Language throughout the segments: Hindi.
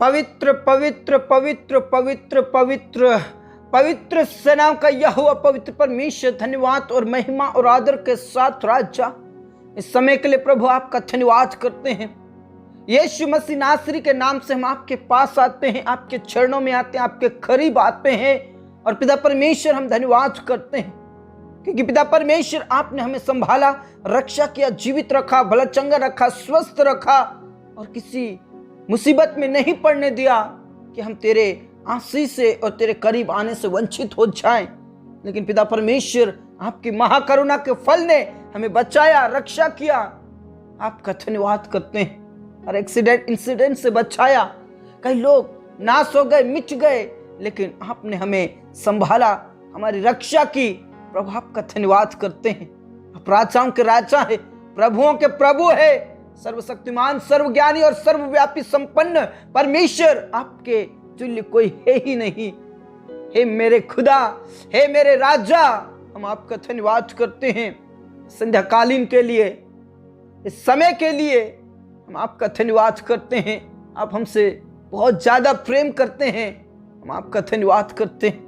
पवित्र पवित्र पवित्र पवित्र पवित्र पवित्र सेनाओं का यहोवा पवित्र परमेश्वर, धन्यवाद और महिमा और आदर के साथ राजा, इस समय के लिए प्रभु आपका धन्यवाद करते हैं। यीशु मसीह नासरी के नाम से हम आपके पास आते हैं, आपके चरणों में आते हैं, आपके करीब आते हैं। और पिता परमेश्वर हम धन्यवाद करते हैं क्योंकि पिता परमेश्वर आपने हमें संभाला, रक्षा किया, जीवित रखा, भला चंगा रखा, स्वस्थ रखा और किसी मुसीबत में नहीं पड़ने दिया कि हम तेरे आशीष से और तेरे करीब आने से वंचित हो जाएं। लेकिन पिता परमेश्वर आपकी महाकरुणा के फल ने हमें बचाया, रक्षा किया। आपका धन्यवाद करते हैं। और इंसिडेंट से बचाया, कई लोग नाश हो गए, मिट गए, लेकिन आपने हमें संभाला, हमारी रक्षा की। प्रभु आपका धन्यवाद करते हैं। आप राजाओं के राजा है, प्रभुओं के प्रभु है, सर्वशक्तिमान, सर्वज्ञानी और सर्वव्यापी संपन्न परमेश्वर, आपके तुल्य कोई है ही नहीं। हे मेरे खुदा, हे मेरे राजा, हम आपका धन्यवाद करते हैं संध्याकालीन के लिए, इस समय के लिए हम आपका धन्यवाद करते हैं। आप हमसे बहुत ज्यादा प्रेम करते हैं, हम आपका धन्यवाद करते हैं।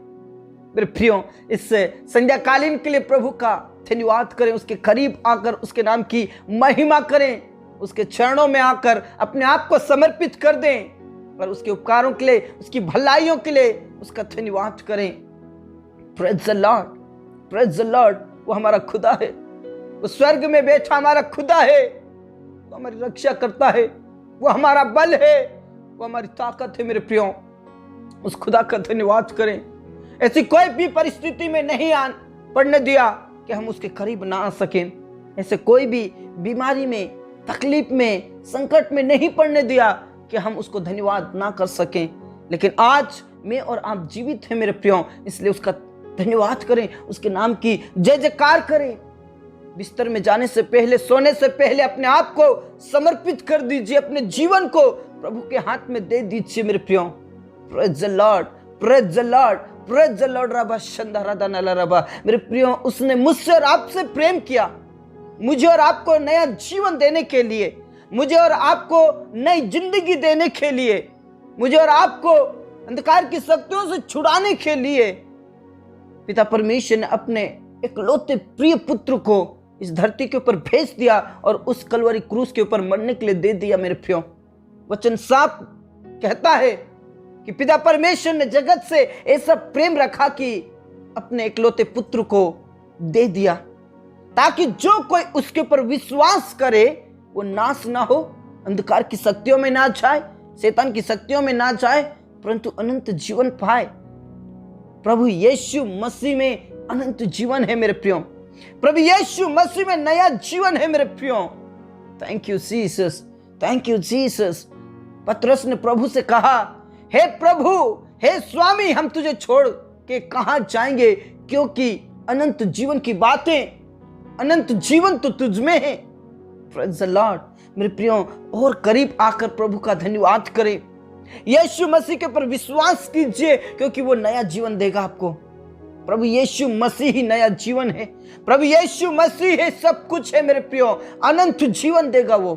मेरे प्रियो, इस संध्याकालीन के लिए प्रभु का धन्यवाद करें, उसके करीब आकर उसके नाम की महिमा करें, उसके चरणों में आकर अपने आप को समर्पित कर दें और उसके उपकारों के लिए, उसकी भलाइयों के लिए उसका धन्यवाद करें। Praise the Lord, praise the Lord. वो हमारा खुदा है, वो स्वर्ग में बैठा हमारा खुदा है, वो हमारी रक्षा करता है, वो हमारा बल है, वो हमारी ताकत है। मेरे प्रियो, उस खुदा का धन्यवाद करें। ऐसी कोई भी परिस्थिति में नहीं पड़ने दिया कि हम उसके करीब ना आ सकें। ऐसे कोई भी बीमारी में, तकलीफ में, संकट में नहीं पड़ने दिया कि हम उसको धन्यवाद ना कर सकें। लेकिन आज मैं और आप जीवित हैं मेरे प्रियो, इसलिए उसका धन्यवाद करें, उसके नाम की जय जयकार करें। बिस्तर में जाने से पहले, सोने से पहले अपने आप को समर्पित कर दीजिए, अपने जीवन को प्रभु के हाथ में दे दीजिए मेरे प्रियो। Praise the Lord, praise the Lord, praise the Lord. Rava Shanda नला रबा। मेरे प्रियो, उसने मुझसे और आपसे प्रेम किया, मुझे और आपको नया जीवन देने के लिए, मुझे और आपको नई जिंदगी देने के लिए, मुझे और आपको अंधकार की शक्तियों से छुड़ाने के लिए पिता परमेश्वर ने अपने इकलौते प्रिय पुत्र को इस धरती के ऊपर भेज दिया और उस कलवरी क्रूस के ऊपर मरने के लिए दे दिया। मेरे प्रियो, वचन साफ कहता है कि पिता परमेश्वर ने जगत से ऐसा प्रेम रखा कि अपने इकलौते पुत्र को दे दिया, ताकि जो कोई उसके ऊपर विश्वास करे वो नाश ना हो, अंधकार की शक्तियों में ना जाए, शैतान की शक्तियों में ना जाए, परंतु अनंत जीवन पाए। प्रभु यीशु मसीह में अनंत जीवन है मेरे प्रियो, प्रभु यीशु मसीह में नया जीवन है मेरे प्रियो। Thank you Jesus, thank you Jesus. पतरस ने प्रभु से कहा, हे प्रभु, हे स्वामी, हम तुझे छोड़ के कहां जाएंगे, क्योंकि अनंत जीवन की बातें, अनंत जीवन तो तुझ में है। Praise the Lord. मेरे प्रियो, और करीब आकर प्रभु का धन्यवाद करें। यीशु मसीह के ऊपर विश्वास कीजिए, क्योंकि वो नया जीवन देगा आपको। प्रभु यीशु मसीह ही नया जीवन है, प्रभु यीशु मसीह है, सब कुछ है मेरे प्रियो, अनंत जीवन देगा वो।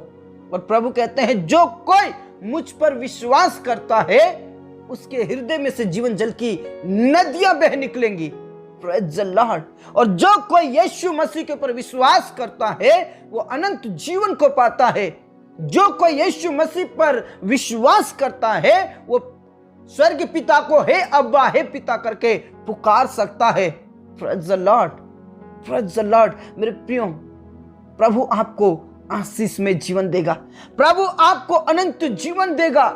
और प्रभु कहते हैं, जो कोई मुझ पर विश्वास करता है उसके हृदय में से जीवन जल की नदियां बह निकलेंगी। Praise the Lord. और जो कोई यीशु मसीह के ऊपर विश्वास करता है वो अनंत जीवन को पाता है। जो कोई यीशु मसीह पर विश्वास करता है वो स्वर्ग पिता को हे अब्बा, हे पिता करके पुकार सकता है। Praise the Lord, praise the Lord. मेरे प्रियो, प्रभु आपको आशीष में जीवन देगा, प्रभु आपको अनंत जीवन देगा।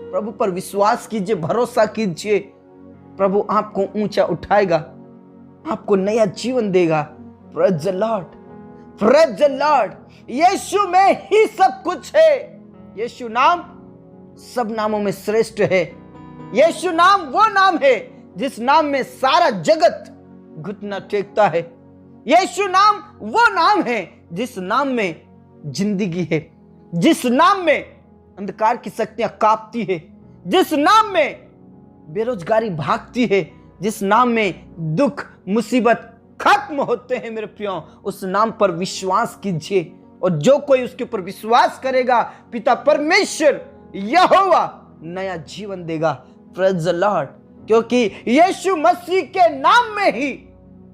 प्रभु पर विश्वास कीजिए, भरोसा कीजिए, प्रभु आपको ऊंचा उठाएगा, आपको नया जीवन देगा। Praise the Lord, praise the Lord. यीशु में ही सब कुछ है। यीशु नाम सब नामों में श्रेष्ठ है। यीशु नाम वो नाम है जिस नाम में सारा जगत घुटना टेकता है। यीशु नाम वो नाम है जिस नाम में जिंदगी है, जिस नाम में अंधकार की शक्तियां कांपती है, जिस नाम में बेरोजगारी भागती है, जिस नाम में दुख मुसीबत खत्म होते हैं। मेरे प्रियो, उस नाम पर विश्वास कीजिए, और जो कोई उसके ऊपर विश्वास करेगा, पिता परमेश्वर यहोवा नया जीवन देगा। Praise the Lord. क्योंकि यीशु मसीह के नाम में ही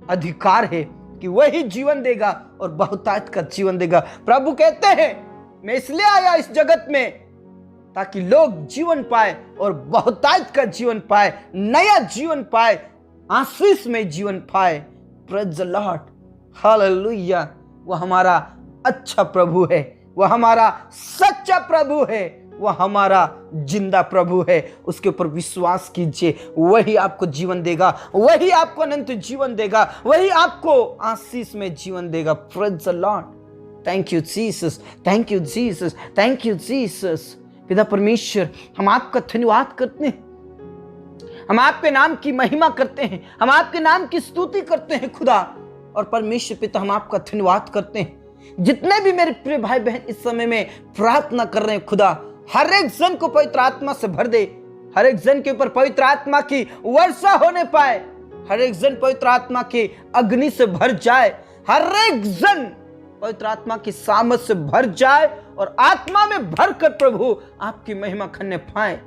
अधिकार है कि वही जीवन देगा और बहुतायत का जीवन देगा। प्रभु कहते हैं मैं इसलिए आया इस जगत में ताकि लोग जीवन पाए और बहुतायत का जीवन पाए, नया जीवन पाए, आशीष में जीवन पाए। Praise the Lord. हालेलुया। वह हमारा अच्छा प्रभु है, वह हमारा सच्चा प्रभु है, वह हमारा जिंदा प्रभु है। उसके ऊपर विश्वास कीजिए, वही आपको जीवन देगा, वही आपको अनंत जीवन देगा, वही आपको आशीष में जीवन देगा। Praise the Lord. Thank you Jesus, thank you Jesus, thank you Jesus. पिता परमेश्वर, हम आपका धन्यवाद करते हैं, हम आपके नाम की महिमा करते हैं, हम आपके नाम की स्तुति करते हैं खुदा। और परमेश्वर पिता, हम आपका धन्यवाद करते हैं। जितने भी मेरे प्रिय भाई बहन इस समय में प्रार्थना कर रहे हैं खुदा, हर एक जन को पवित्र आत्मा से भर दे, हर एक जन के ऊपर पवित्र आत्मा की वर्षा होने पाए, हर एक जन पवित्र आत्मा की अग्नि से भर जाए, हर एक जन पवित्र आत्मा की सामर्थ से भर जाए और आत्मा में भरकर प्रभु आपकी महिमा करने पाए,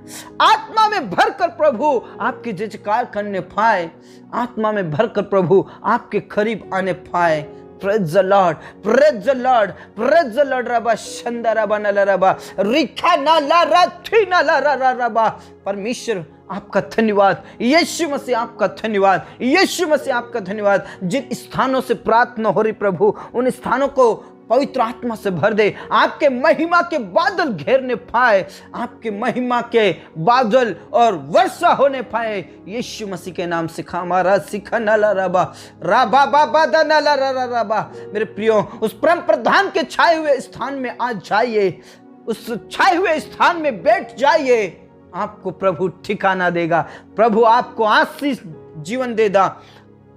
आत्मा में भरकर प्रभु आपकी जयकार करने पाए, आत्मा में भरकर प्रभु आपके करीब आने पाए। Praise the Lord, praise the Lord, praise the Lord। Rava Shanda रबा नला रबा रिखा नाला राथी नाला रा रबा। परमेश्वर आपका धन्यवाद, यीशु मसीह आपका धन्यवाद, यीशु मसीह आपका धन्यवाद। जिन स्थानों से प्रार्थना हो रही प्रभु, उन स्थानों को पवित्र आत्मा से भर दे, आपके महिमा के बादल घेरने पाए, आपके महिमा के बादल और वर्षा होने पाए। यीशु मसीह के नाम से खामारा सिखा नला रबा राबा बाबा दा नला रबा। मेरे प्रियो, उस परम प्रधान के छाए हुए स्थान में आ जाइए, उस छाए हुए स्थान में बैठ जाइए। आपको प्रभु ठिकाना देगा, प्रभु आपको आशीष जीवन देगा,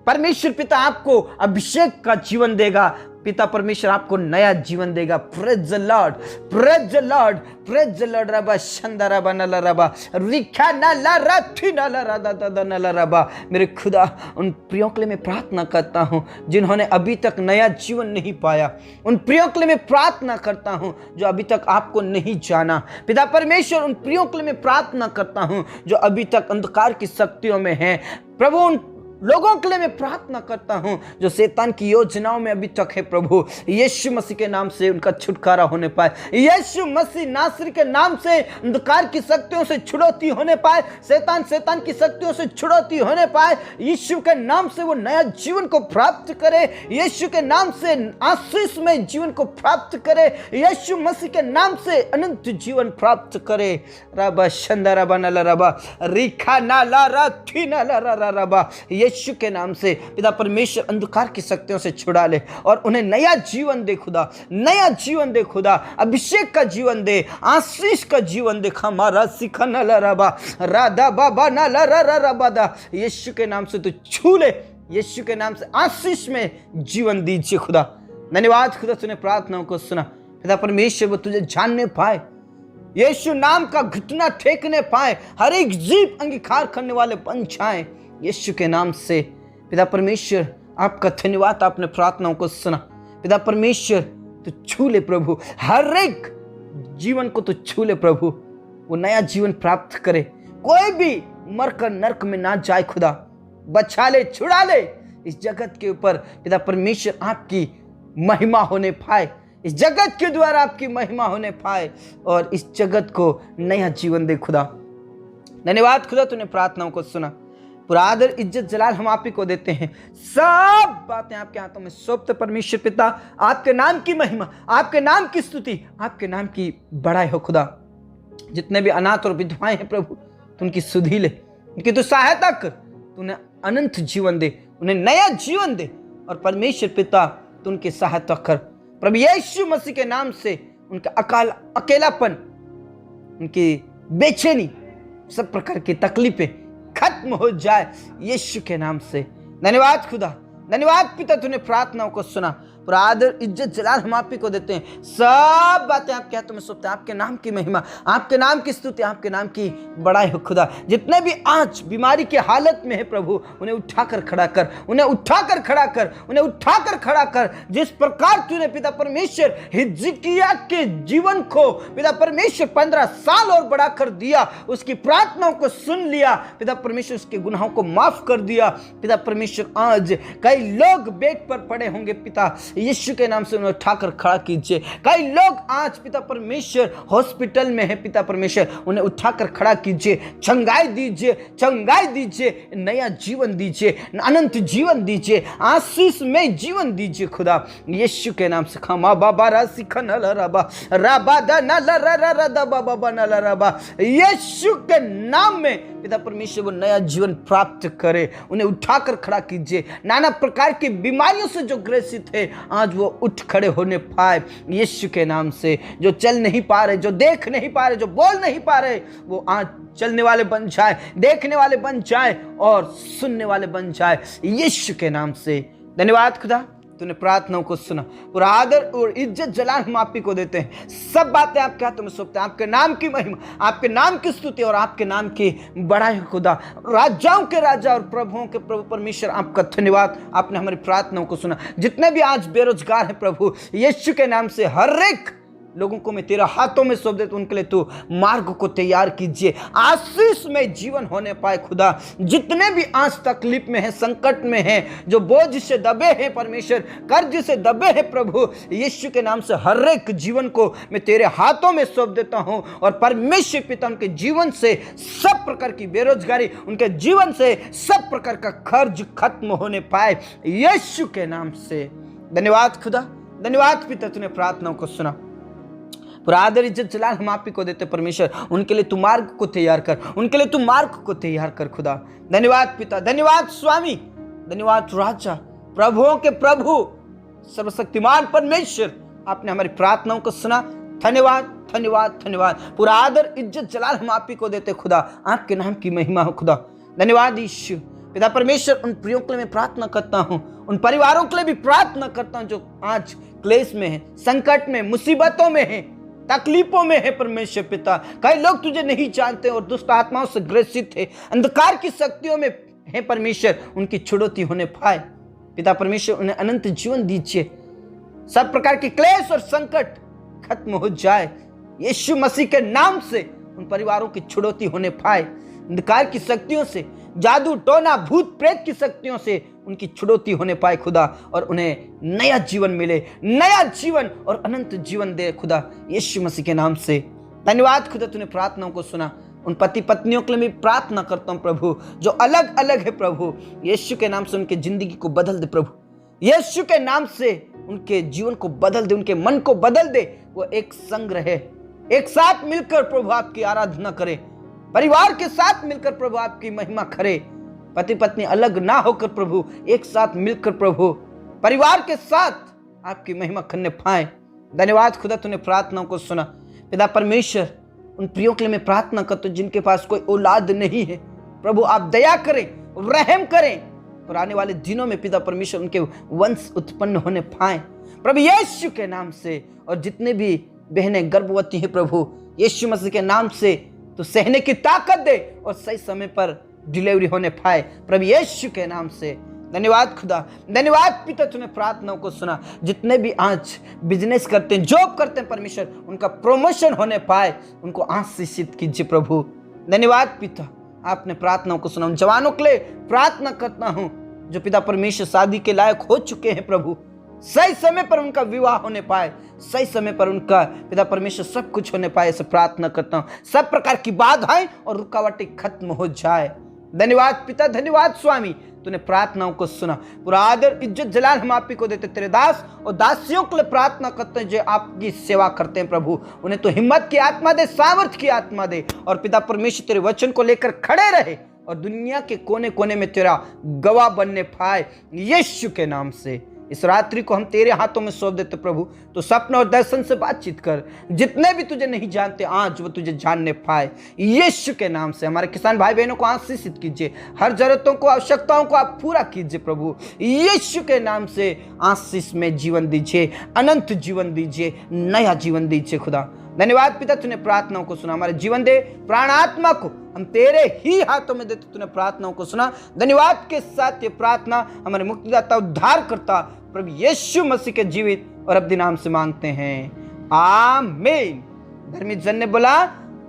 परमेश्वर पिता आपको अभिषेक का जीवन देगा, पिता परमेश्वर आपको नया जीवन देगा। Praise the Lord, praise the Lord, praise the Lord. Rava Shanda रबा नला रबा रिखा नला रथी नला रदा नला रबा। मेरे खुदा, उन प्रियों के लिए मैं प्रार्थना करता हूँ जिन्होंने अभी तक नया जीवन नहीं पाया, उन प्रियों के लिए मैं प्रार्थना करता हूँ जो अभी तक आपको नहीं जाना। पिता परमेश्वर, उन प्रियों के लिए मैं प्रार्थना करता हूँ जो अभी तक अंधकार की शक्तियों में हैं। प्रभु, उन लोगों के लिए मैं प्रार्थना करता हूं जो शैतान की योजनाओं में अभी तक है। प्रभु, यीशु मसीह के नाम से उनका छुटकारा होने पाए, यीशु मसीह नासरी के नाम से अंधकार की शक्तियों से छुड़ौती होने पाए, शैतान की शक्तियों से छुड़ौती होने पाए। यीशु के नाम से वो नया जीवन को प्राप्त करे, यीशु के नाम से आशीष में जीवन को प्राप्त करे, यीशु मसीह के नाम से अनंत जीवन प्राप्त करे। रबा शंदा रबा नला रबा रिखा नाला राथी नाला रबा। यीशु के नाम से पिता परमेश्वर अंधकार की शक्तियों से छुड़ा ले और उन्हें नया जीवन दे खुदा, नया जीवन दे खुदा, अभिषेक का जीवन दे, आशीष का जीवन दे। हमारा सिखा नला रबा राधा बाबा नला रबा। यीशु के नाम से तो छू ले, यीशु के नाम से आशीष में जीवन दीजिए खुदा। धन्यवाद खुदा, तूने प्रार्थनाओं को सुना। पिता परमेश्वर, वो तुझे जानने पाए, यीशु नाम का घुटना टेकने पाए, हर एक जीव अंगीकार करने वाले बन जाए यीशु के नाम से। पिता परमेश्वर, आपका धन्यवाद, आपने प्रार्थनाओं को सुना। पिता परमेश्वर, तू छू ले प्रभु, हर एक जीवन को तू छू ले प्रभु, वो नया जीवन प्राप्त करे, कोई भी मरकर नरक में ना जाए खुदा। बचा ले, छुड़ा ले इस जगत के ऊपर। पिता परमेश्वर, आपकी महिमा होने पाए, इस जगत के द्वारा आपकी महिमा होने पाए और इस जगत को नया जीवन दे खुदा। धन्यवाद खुदा, तूने प्रार्थनाओं को सुना। पूरा आदर इज्जत जलाल हम आप ही को देते हैं, सब बातें आपके हाथों में सौंपते परमेश्वर पिता। आपके नाम की महिमा, आपके नाम की स्तुति, आपके नाम की बड़ाई हो खुदा। जितने भी अनाथ और विधवाएं हैं प्रभु, तू उनकी सुधि ले, उनकी तो सहायता कर, तू उन्हें अनंत जीवन दे, उन्हें नया जीवन दे। और परमेश्वर पिता, तू उनकी सहायता कर प्रभु यीशु मसीह के नाम से। उनका अकेलापन, उनकी बेचैनी, सब प्रकार की तकलीफें खत्म हो जाए यीशु के नाम से। धन्यवाद खुदा, धन्यवाद पिता, तूने प्रार्थनाओं को सुना। और आदर इज्जत जलाल हम आप ही को देते हैं। सब बातें आपके हाथों में सौंपते हैं। आपके नाम की महिमा, आपके नाम की स्तुति, आपके नाम की बड़ाई हो खुदा। जितने भी आज बीमारी के हालत में है प्रभु, उन्हें उठाकर खड़ा कर, उन्हें उठाकर खड़ा कर, उन्हें उठाकर खड़ा कर। जिस प्रकार तूने पिता परमेश्वर हिजकिय्याह के जीवन को पिता परमेश्वर 15 साल और बढ़ाकर दिया, उसकी प्रार्थनाओं को सुन लिया पिता परमेश्वर, उसके गुनाहों को माफ कर दिया पिता परमेश्वर। आज कई लोग बेड पर पड़े होंगे पिता, यीशु के नाम से उन्हें उठाकर खड़ा कीजिए। कई लोग आज पिता परमेश्वर हॉस्पिटल में है पिता परमेश्वर, उन्हें उठाकर खड़ा कीजिए, चंगाई दीजिए, चंगाई दीजिए, नया जीवन दीजिए, अनंत जीवन दीजिए, आशीष में जीवन दीजिए खुदा, यीशु के नाम से। खमा बाबा रासी खनल रबा रबा द नल र द बाबा नल रबा, यीशु के नाम में पिता परमेश्वर वो नया जीवन प्राप्त करे, उन्हें उठाकर खड़ा कीजिए। नाना प्रकार की बीमारियों से जो ग्रसित है आज वो उठ खड़े होने पाए यीशु के नाम से। जो चल नहीं पा रहे, जो देख नहीं पा रहे, जो बोल नहीं पा रहे, वो आज चलने वाले बन जाए, देखने वाले बन जाए और सुनने वाले बन जाए यीशु के नाम से। धन्यवाद खुदा, तूने प्रार्थनाओं को सुना। पूरा आदर और इज्जत जलाल हम आप ही को देते हैं। सब बातें आपके हाथों में सौंपते हैं। आपके नाम की महिमा, आपके नाम की स्तुति और आपके नाम की बड़ाई खुदा। राजाओं के राजा और प्रभुओं के प्रभु परमेश्वर, आपका धन्यवाद, आपने हमारी प्रार्थनाओं को सुना। जितने भी आज बेरोजगार हैं प्रभु, यीशु के नाम से हर एक लोगों को मैं तेरा हाथों में सौंप देता हूं, उनके लिए तू मार्ग को तैयार कीजिए, आशीष में जीवन होने पाए खुदा। जितने भी आज तकलीफ में हैं, संकट में हैं, जो बोझ से दबे हैं परमेश्वर, कर्ज से दबे हैं प्रभु, यीशु के नाम से हर एक जीवन को मैं तेरे हाथों में सौंप देता हूं। और परमेश्वर पिता उनके जीवन से सब प्रकार की बेरोजगारी, उनके जीवन से सब प्रकार का कर्ज खत्म होने पाए यीशु के नाम से। धन्यवाद खुदा, धन्यवाद पिता, तूने प्रार्थनाओं को सुना। पूरा आदर इज्जत जलाल हम आप ही को देते परमेश्वर। उनके लिए तू मार्ग को तैयार कर, उनके लिए तू मार्ग को तैयार कर खुदा। धन्यवाद पिता, धन्यवाद स्वामी, धन्यवाद राजा, प्रभुओं के प्रभु, सर्वशक्तिमान परमेश्वर, आपने हमारी प्रार्थनाओं को सुना। धन्यवाद, धन्यवाद, धन्यवाद। पूरा आदर इज्जत जलाल हम आप ही को देते खुदा, आपके नाम की महिमा हो खुदा। धन्यवाद यीशु पिता परमेश्वर। उन प्रियों के लिए मैं प्रार्थना करता हूँ, उन परिवारों के लिए भी प्रार्थना करता हूँ जो आज क्लेश में है, संकट में, मुसीबतों में है, तकलीफों में है परमेश्वर पिता। कई लोग तुझे नहीं जानते और दुष्ट आत्माओं से ग्रसित है, अंधकार की शक्तियों में है परमेश्वर, उनकी छुड़ौती होने पाए पिता परमेश्वर। उन्हें अनंत जीवन दीजिए, सब प्रकार की क्लेश और संकट खत्म हो जाए यीशु मसीह के नाम से। उन परिवारों की छुड़ौती होने पाए, अंधकार की शक्तियों से, जादू टोना भूत प्रेत की शक्तियों से उनकी छुड़ौती होने पाए खुदा, और उन्हें नया जीवन मिले, नया जीवन और अनंत जीवन दे खुदा, यीशु मसीह के नाम से। धन्यवाद खुदा, तूने प्रार्थनाओं को सुना। उन पति पत्नियों के लिए भी प्रार्थना करता हूं प्रभु जो अलग अलग है प्रभु, यीशु के नाम से उनके जिंदगी को बदल दे प्रभु, यीशु के नाम से उनके जीवन को बदल दे, उनके मन को बदल दे। वो एक संग रहे, एक साथ मिलकर प्रभु आपकी आराधना करे, परिवार के साथ मिलकर प्रभु आपकी महिमा करे। पति पत्नी अलग ना होकर प्रभु एक साथ मिलकर प्रभु परिवार के साथ आपकी महिमा करने पाए। धन्यवाद खुदा, तूने प्रार्थनाओं को सुना। पिता परमेश्वर, उन प्रियों के लिए मैं प्रार्थना करता हूं जिनके पास कोई औलाद नहीं है प्रभु, आप दया करें, रहम करें और आने वाले दिनों में पिता परमेश्वर उनके वंश उत्पन्न होने पाए प्रभु यीशु के नाम से। और जितने भी बहनें गर्भवती हैं प्रभु, यीशु मसीह के नाम से तो सहने की ताकत दे और सही समय पर डिलीवरी होने पाए प्रभु यीशु के नाम से। धन्यवाद खुदा, धन्यवाद पिता, तूने प्रार्थनाओं को सुना। जितने भी आज बिजनेस करते हैं, जॉब करते हैं परमेश्वर, उनका प्रमोशन होने पाए, उनको आशीषित कीजिए प्रभु। धन्यवाद पिता, आपने प्रार्थनाओं को सुना। उन जवानों के लिए प्रार्थना करता हूं जो पिता परमेश्वर शादी के लायक हो चुके हैं प्रभु, सही समय पर उनका विवाह होने पाए, सही समय पर उनका पिता परमेश्वर सब कुछ होने पाए, ऐसे प्रार्थना करता हूं। सब प्रकार की बाधाएं और रुकावटें खत्म हो जाए। धन्यवाद पिता, धन्यवाद स्वामी, तूने प्रार्थनाओं को सुना। पूरा आदर इज्जत जलाल हम आप ही को देते। तेरे दास और दासियों के लिए प्रार्थना करते हैं जो आपकी सेवा करते हैं प्रभु, उन्हें तो हिम्मत की आत्मा दे, सामर्थ की आत्मा दे, और पिता परमेश्वर तेरे वचन को लेकर खड़े रहे और दुनिया के कोने कोने में तेरा गवाह बनने पाए यीशु के नाम से। इस रात्रि को हम तेरे हाथों में सौंप देते प्रभु। तो स्वप्न और दर्शन से बातचीत कर, जितने भी तुझे नहीं जानते आज वो तुझे जानने पाए यीशु के नाम से। हमारे किसान भाई बहनों को आशीषित कीजिए, हर जरूरतों को, आवश्यकताओं को आप पूरा कीजिए प्रभु यीशु के नाम से। आशीष में जीवन दीजिए, अनंत जीवन दीजिए, नया जीवन दीजिए खुदा। धन्यवाद पिता, तूने प्रार्थनाओं को सुना। हमारे जीवन दे, प्राण आत्मा को हम तेरे ही हाथों में देते, तूने प्रार्थनाओं को सुना। धन्यवाद के साथ ये प्रार्थना हमारे मुक्तिदाता, उद्धार करता प्रभु यीशु मसीह के जीवित और अब्दी नाम से मांगते हैं, आमीन। धर्मी जन ने बोला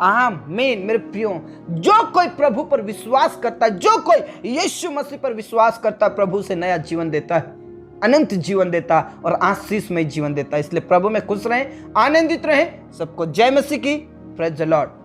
आमीन। मेरे प्रियो, जो कोई प्रभु पर विश्वास करता है, जो कोई यीशु मसीह पर विश्वास करता है, प्रभु से नया जीवन देता है, अनंत जीवन देता और आशीष में जीवन देता। इसलिए प्रभु में खुश रहें, आनंदित रहें। सबको जय मसीह की। Praise the Lord.